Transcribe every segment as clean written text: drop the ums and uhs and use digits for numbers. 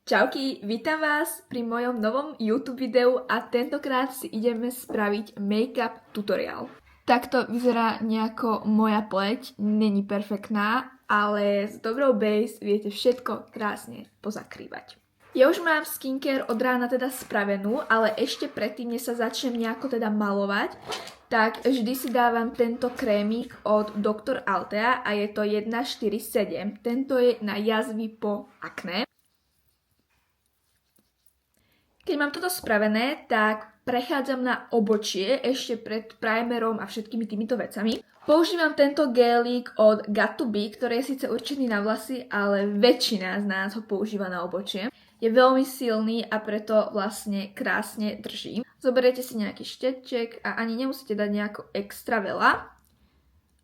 Čauky, vítam vás pri mojom novom YouTube videu a tentokrát si ideme spraviť make-up tutoriál. Takto vyzerá nejako moja pleť, není perfektná, ale s dobrou base viete všetko krásne pozakrývať. Ja už mám skincare od rána teda spravenú, ale ešte predtým, než sa začnem nejako teda malovať, tak vždy si dávam tento krémik od Dr. Altea a je to 147. Tento je na jazvy po akné. Keď mám toto spravené, tak prechádzam na obočie ešte pred primerom a všetkými týmito vecami. Používam tento gélik od Got2b, ktorý je síce určený na vlasy, ale väčšina z nás ho používa na obočie. Je veľmi silný a preto vlastne krásne drží. Zoberiete si nejaký šteček a ani nemusíte dať nejako extra veľa.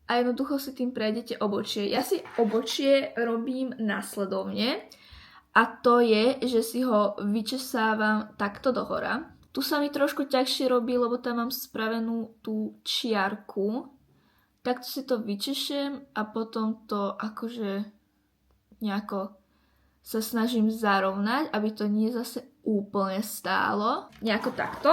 A jednoducho si tým prejdete obočie. Ja si obočie robím následovne. A to je, že si ho vyčesávam takto dohora. Tu sa mi trošku ťažšie robí, lebo tam mám spravenú tú čiarku. Takto si to vyčešem a potom to akože nejako sa snažím zarovnať, aby to nie zase úplne stálo. Nejako takto.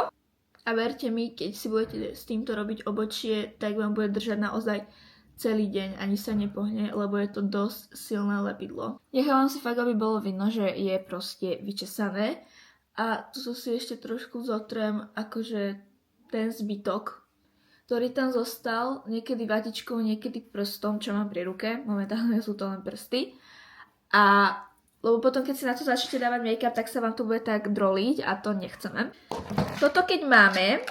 A verte mi, keď si budete s týmto robiť obočie, tak vám bude držať naozaj celý deň, ani sa nepohne, lebo je to dosť silné lepidlo. Nechávam si fakt, aby bolo vidno, že je proste vyčesané. A tu si ešte trošku zotrem akože ten zbytok, ktorý tam zostal, niekedy vatičkou, niekedy prstom, čo mám pri ruke. Momentálne sú to len prsty. A lebo potom, keď si na to začnete dávať make-up, tak sa vám to bude tak droliť a to nechceme. Toto keď máme,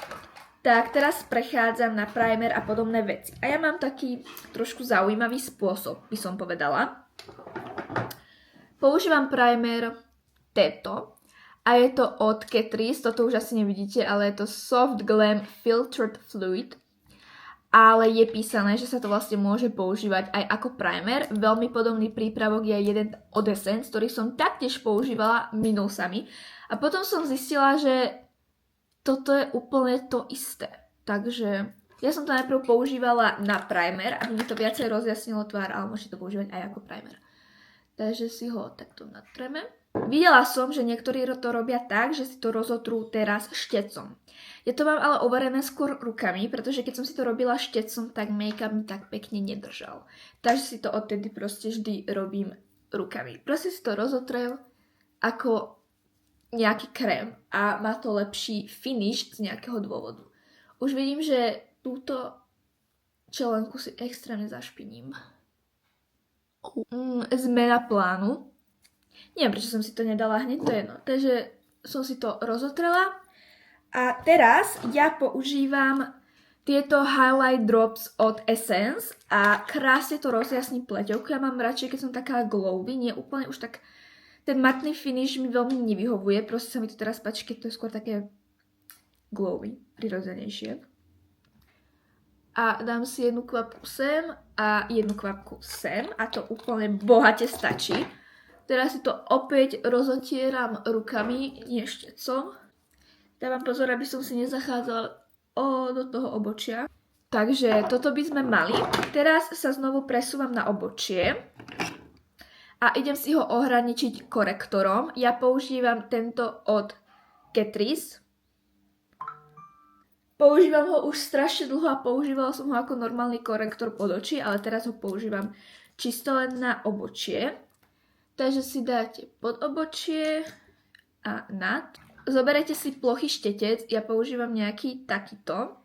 tak teraz prechádzam na primer a podobné veci. A ja mám taký trošku zaujímavý spôsob, by som povedala. Používam primer tento. A je to od Catrice, toto už asi nevidíte, ale je to Soft Glam Filtered Fluid. Ale je písané, že sa to vlastne môže používať aj ako primer. Veľmi podobný prípravok je jeden od Essence, ktorý som taktiež používala minul sami. A potom som zistila, že toto je úplne to isté. Takže ja som to najprv používala na primer, aby mi to viacej rozjasnilo tvár, ale môžete to používať aj ako primer. Takže si ho takto natreme. Videla som, že niektorí to robia tak, že si to rozotrú teraz štecom. Ja to mám ale overené skôr rukami, pretože keď som si to robila štecom, tak make-up mi tak pekne nedržal. Takže si to odtedy proste vždy robím rukami. Proste si to rozotrem ako nejaký krém a má to lepší finish z nejakého dôvodu. Už vidím, že túto čelenku si extrémne zašpiním. Zmena plánu. Neviem, prečo som si to nedala hneď, to je jedno. Takže som si to rozotrela. A teraz ja používam tieto highlight drops od Essence a krásne to rozjasní pleťovku. Ja mám radšej, keď som taká glowy, nie úplne už tak. Ten matný finish mi veľmi nevyhovuje, proste sa mi to teraz páči, keď to je skôr také glowy, prirodzenejšie. A dám si jednu kvapku sem a jednu kvapku sem a to úplne bohate stačí. Teraz si to opäť rozotieram rukami, nie štecom. Dávam pozor, aby som si nezachádzala do toho obočia. Takže toto by sme mali. Teraz sa znovu presúvam na obočie. A idem si ho ohraničiť korektorom. Ja používam tento od Catrice. Používam ho už strašne dlho a používala som ho ako normálny korektor pod oči, ale teraz ho používam čisto len na obočie. Takže si dáte pod obočie a nad. Zoberete si plochý štetec, ja používam nejaký takýto.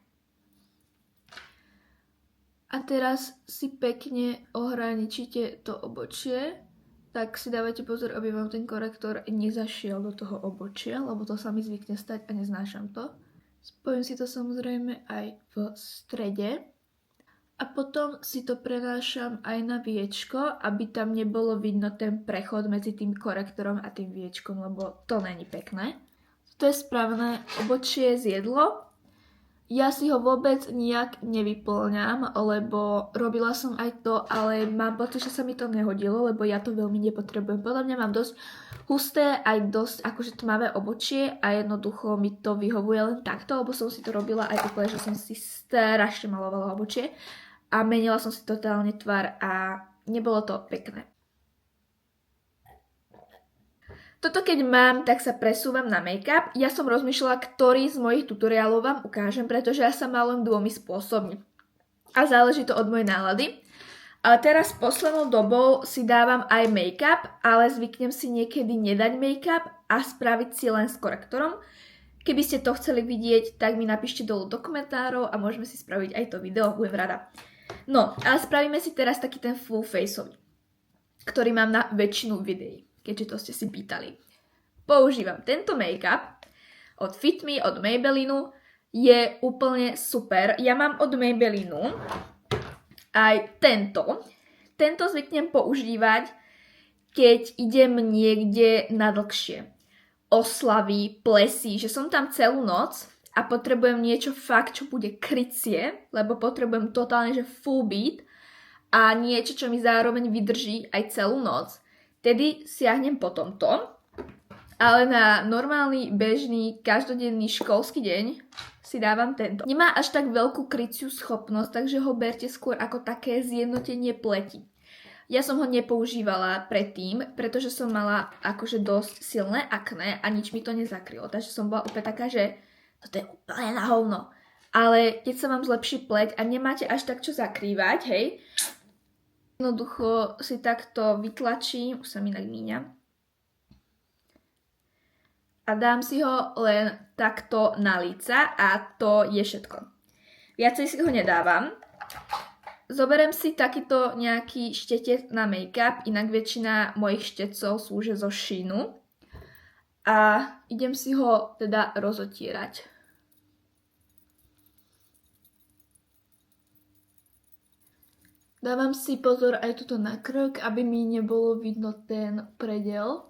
A teraz si pekne ohraničíte to obočie. Tak si dávajte pozor, aby vám ten korektor nezašiel do toho obočia, lebo to sa mi zvykne stať a neznášam to. Spojím si to samozrejme aj v strede. A potom si to prenášam aj na viečko, aby tam nebolo vidno ten prechod medzi tým korektorom a tým viečkom, lebo to není pekné. To je správne obočie zjedlo. Ja si ho vôbec nijak nevyplňam, lebo robila som aj to, ale mám pocit, že sa mi to nehodilo, lebo ja to veľmi nepotrebujem. Podľa mňa mám dosť husté, aj dosť akože tmavé obočie a jednoducho mi to vyhovuje len takto, lebo som si to robila aj úplne, že som si strašne malovala obočie a menila som si totálne tvár a nebolo to pekné. Toto keď mám, tak sa presúvam na make-up. Ja som rozmýšľala, ktorý z mojich tutoriálov vám ukážem, pretože ja sa malujem 2 spôsobmi. A záleží to od mojej nálady. Ale teraz poslednou dobou si dávam aj make-up, ale zvyknem si niekedy nedať make-up a spraviť si len s korektorom. Keby ste to chceli vidieť, tak mi napíšte dolu do komentárov a môžeme si spraviť aj to video, budem rada. No, ale spravíme si teraz taký ten full faceový, ktorý mám na väčšinu videí, keďže to ste si pýtali. Používam tento make-up od Fit Me, od Maybellinu. Je úplne super. Ja mám od Maybellinu aj tento. Tento zvyknem používať, keď idem niekde na dlhšie. Oslavy, plesy, že som tam celú noc a potrebujem niečo fakt, čo bude krycie, lebo potrebujem totálne, že full beat a niečo, čo mi zároveň vydrží aj celú noc. Tedy siahnem po tomto, ale na normálny, bežný, každodenný školský deň si dávam tento. Nemá až tak veľkú kryciu schopnosť, takže ho berte skôr ako také zjednotenie pleti. Ja som ho nepoužívala predtým, pretože som mala akože dosť silné akné a nič mi to nezakrylo. Takže som bola úplne taká, že toto je úplne na hovno. Ale keď sa vám zlepší pleť a nemáte až tak čo zakrývať, hej, jednoducho si takto vytlačím, už sa mi inak míňa, a dám si ho len takto na líca a to je všetko. Viacej si ho nedávam. Zoberiem si takýto nejaký štetec na make-up, inak väčšina mojich štetcov sú už zo Sheinu. A idem si ho teda rozotierať. Dávam si pozor aj tuto na krk, aby mi nebolo vidno ten predel.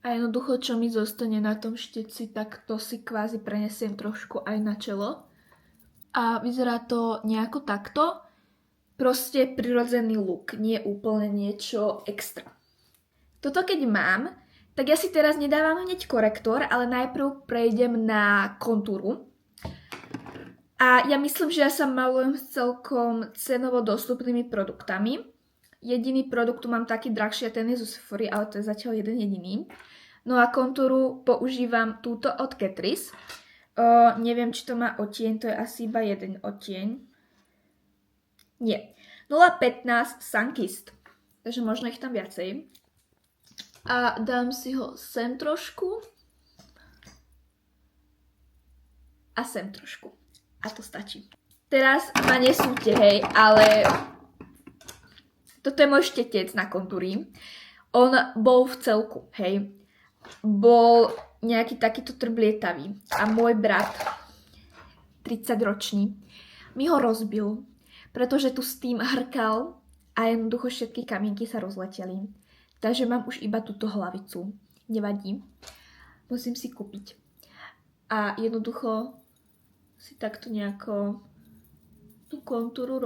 A jednoducho, čo mi zostane na tom šteci, tak to si kvázi prenesiem trošku aj na čelo. A vyzerá to nejako takto. Proste prirodzený look, nie úplne niečo extra. Toto keď mám, tak ja si teraz nedávam hneď korektor, ale najprv prejdem na kontúru. A ja myslím, že ja sa malujem s celkom cenovo dostupnými produktami. Jediný produkt tu mám taký drahší a ten je zo Sephory, ale to je zatiaľ jeden jediný. No a kontúru používam túto od Catrice. Neviem, či to má odtieň, to je asi iba jeden odtieň. Nie. 0,15 Sunkist. Takže možno ich tam viacej. A dám si ho sem trošku. A sem trošku. A to stačí. Teraz ma nesúďte, hej, ale toto je môj štetec na kontúry. On bol v celku, hej. Bol nejaký takýto trblietavý. A môj brat, 30-ročný, mi ho rozbil, pretože tu s tým hrkal a jednoducho všetky kamienky sa rozleteli. Takže mám už iba túto hlavicu. Nevadí. Musím si kúpiť. A jednoducho si takto nejako tú kontúru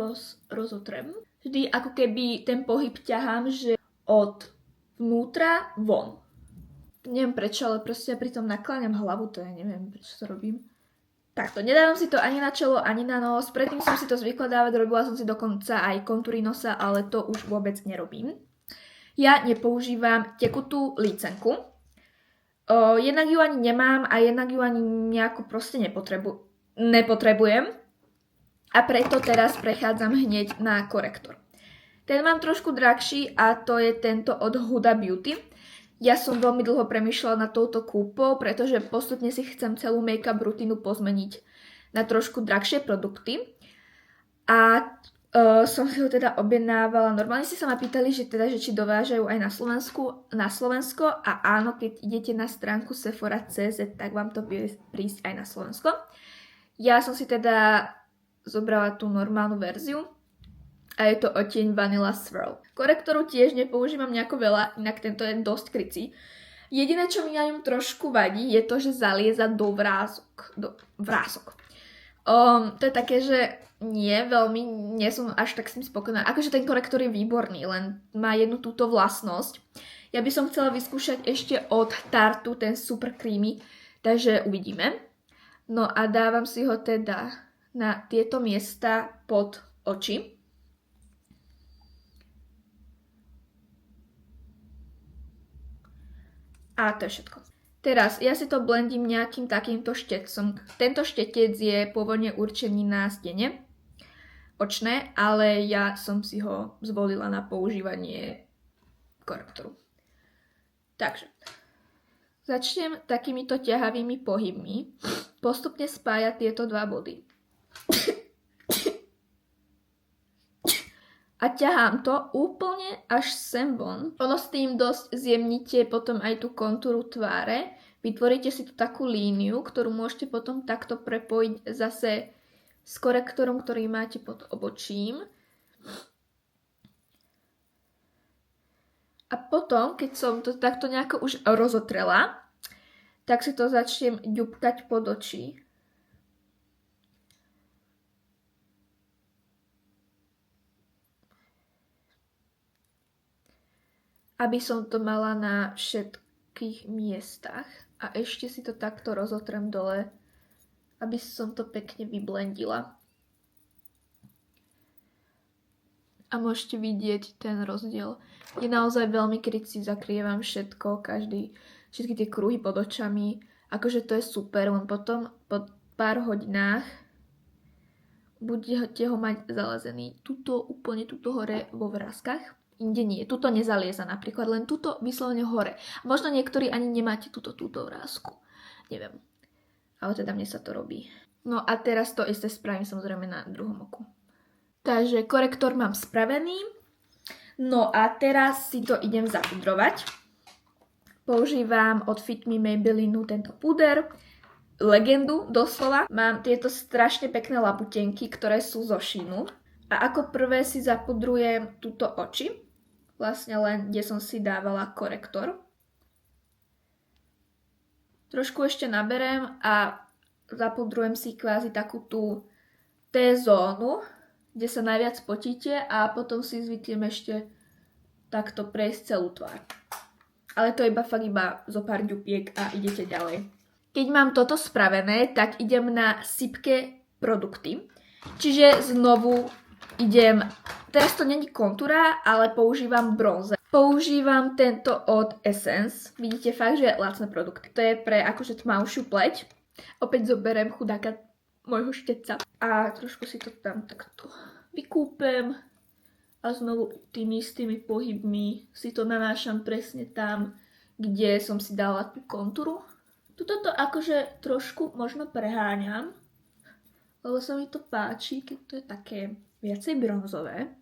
rozotrem. Vždy ako keby ten pohyb ťahám, že od vnútra von. Neviem prečo, ale proste ja pri tom nakláňam hlavu, to ja neviem prečo to robím. Takto, nedávam si to ani na čelo, ani na nos. Predtým som si to zvykla dávať, robila som si dokonca aj kontúry nosa, ale to už vôbec nerobím. Ja nepoužívam tekutú lícenku. Jednak ju ani nemám a jednak ju ani nejako proste nepotrebujem. A preto teraz prechádzam hneď na korektor. Ten mám trošku drahší a to je tento od Huda Beauty. Ja som veľmi dlho premýšľala nad touto kúpou, pretože postupne si chcem celú make-up rutinu pozmeniť na trošku drahšie produkty. A som si ho teda objednávala. Normálne si sa ma pýtali, že či dovážajú aj na Slovensko a áno, keď idete na stránku sephora.cz, tak vám to bude prísť aj na Slovensko. Ja som si teda zobrala tú normálnu verziu a je to odtieň Vanilla Swirl. Korektoru tiež nepoužívam nejako veľa, inak tento je dosť krycí. Jediné, čo mi na ňom trošku vadí, je to, že zalieza do vrások. To je také, že nie som až tak s tým spokojná. Akože ten korektor je výborný, len má jednu túto vlastnosť. Ja by som chcela vyskúšať ešte od Tartu ten super creamy, takže uvidíme. No a dávam si ho teda na tieto miesta pod oči. A to je všetko. Teraz ja si to blendím nejakým takýmto štetcom. Tento štetec je pôvodne určený na stene očné, ale ja som si ho zvolila na používanie korektoru. Takže začnem takýmito ťahavými pohybmi postupne spájať tieto dva body. A ťahám to úplne až sem von. Ono s tým dosť zjemnite potom aj tú kontúru tváre. Vytvoríte si tu takú líniu, ktorú môžete potom takto prepojiť zase s korektorom, ktorý máte pod obočím. A potom, keď som to takto nejako už rozotrela, tak si to začnem ďupkať pod oči. Aby som to mala na všetkých miestach. A ešte si to takto rozotrem dole, aby som to pekne vyblendila. A môžete vidieť ten rozdiel. Je naozaj veľmi krycí, zakrývam všetko, všetky tie kruhy pod očami. Akože to je super, len potom po pár hodinách budete ho mať zalezený úplne tuto hore vo vrázkach. Inde nie, tuto nezalieza napríklad, len tuto vyslovene hore. Možno niektorí ani nemáte túto vrázku. Neviem. Ale teda mne sa to robí. No a teraz to isté spravím samozrejme na druhom oku. Takže korektor mám spravený. No a teraz si to idem zapudrovať. Používam od Fit Me Maybellinu tento puder. Legendu, doslova. Mám tieto strašne pekné labutenky, ktoré sú zo Sheinu. A ako prvé si zapudrujem túto oči. Vlastne len, kde som si dávala korektor. Trošku ešte naberem a zapudrujem si kvázi takú tú T-zónu, kde sa najviac potíte a potom si zvyknem ešte takto prejsť celú tvár. Ale to je iba zo pár ďupiek a idete ďalej. Keď mám toto spravené, tak idem na sypké produkty. Čiže znovu idem, teraz to není kontúra, ale používam bronzer. Používam tento od Essence. Vidíte fakt, že lacné produkty. To je pre akože tmavšiu pleť. Opäť zoberiem chudáka môjho štetca. A trošku si to tam takto vykúpem. A znovu tými istými pohybmi si to nanášam presne tam, kde som si dala tú kontúru. Tuto to akože trošku možno preháňam, lebo sa mi to páči, keď to je také viacej bronzové.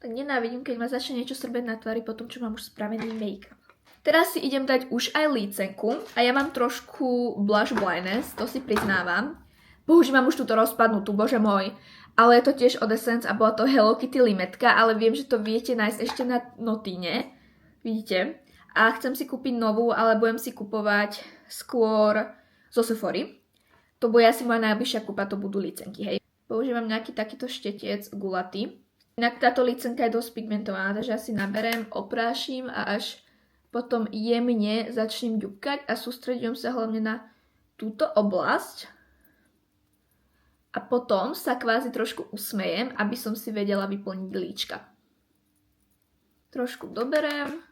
Tak nenávidím, keď ma začne niečo srbeť na tvári po tom, čo mám už spravený make-up. Teraz si idem dať už aj lícenku a ja mám trošku blush blindness, to si priznávam. Používam už túto rozpadnutú, bože môj. Ale je to tiež od Essence a bola to Hello Kitty limetka, ale viem, že to viete nájsť ešte na Notine. Vidíte? A chcem si kúpiť novú, ale budem si kupovať skôr zo Sephory. To bude asi moja najbližšia kúpa, to budú licenky, hej. Používam nejaký takýto štetec gulatý. Inak táto licenka je dosť pigmentovaná, takže asi naberem, oprášim a až potom jemne začnem ďupkať a sústreďujem sa hlavne na túto oblasť. A potom sa kvázi trošku usmejem, aby som si vedela vyplniť líčka. Trošku doberiem.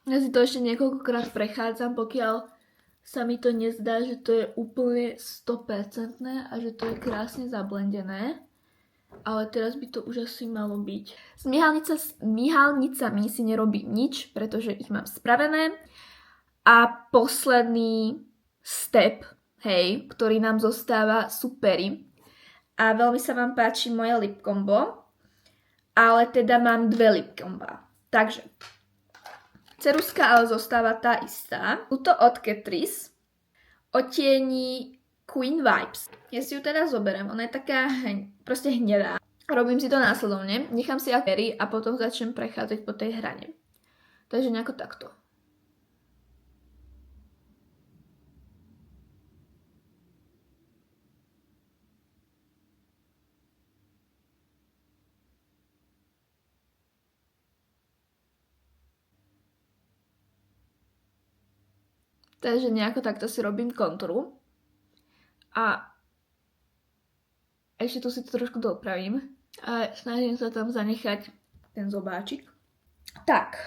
Ja si to ešte niekoľkokrát prechádzam, pokiaľ sa mi to nezdá, že to je úplne 100% a že to je krásne zablendené. Ale teraz by to už asi malo byť. S myhalnicami si nerobím nič, pretože ich mám spravené. A posledný step, hej, ktorý nám zostáva, sú pery. A veľmi sa vám páči moje lip combo, ale teda mám dve lip comba. Takže ceruska ale zostáva tá istá. Tuto od Catrice odtieni Queen Vibes. Ja si ju teda zoberiem, ona je taká proste hnedá. Robím si to následovne, nechám si pery a potom začnem prechádzať po tej hrane. Takže nejako takto. Takže nejako takto si robím kontúru. A ešte tu si to trošku dopravím. A snažím sa tam zanechať ten zobáčik. Tak,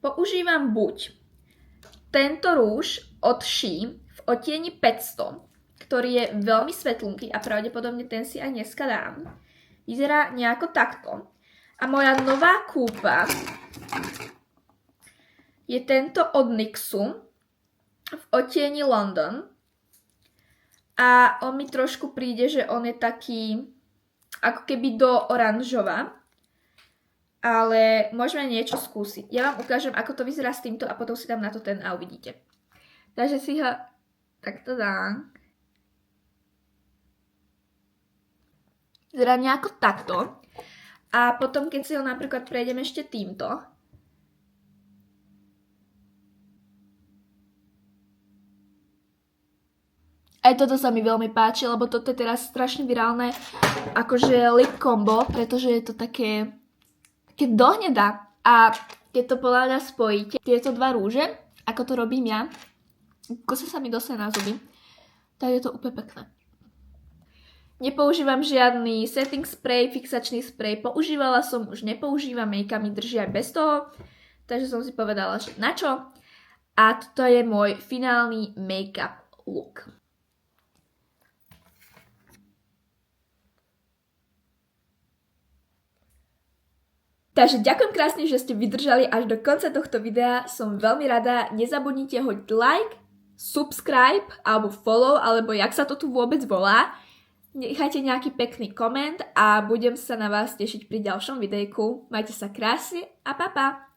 používam buď tento rúž od Shein v odtieni 500, ktorý je veľmi svetlunký a pravdepodobne ten si aj dneska dám. Vyzerá nejako takto. A moja nová kúpa je tento od NYXu v odtieni London. A on mi trošku príde, že on je taký ako keby do oranžova. Ale môžeme niečo skúsiť. Ja vám ukážem, ako to vyzerá s týmto a potom si dám na to ten a uvidíte. Takže si ho takto dám. Vyzerá nejako takto. A potom, keď si ho napríklad prejdem ešte týmto. Aj toto sa mi veľmi páči, lebo toto je teraz strašne virálne akože lip combo, pretože je to také dohnedá. A keď to podľa mňa spojíte, tieto dva rúže, ako to robím ja, kosa sa mi dostane na zuby, tak je to úplne pekné. Nepoužívam žiadny setting spray, fixačný spray. Používala som, už nepoužívam, make-up mi drží aj bez toho. Takže som si povedala, že na čo. A toto je môj finálny make-up look. Takže ďakujem krásne, že ste vydržali až do konca tohto videa. Som veľmi rada. Nezabudnite hodiť like, subscribe alebo follow, alebo jak sa to tu vôbec volá. Nechajte nejaký pekný koment a budem sa na vás tešiť pri ďalšom videjku. Majte sa krásne a pa pa!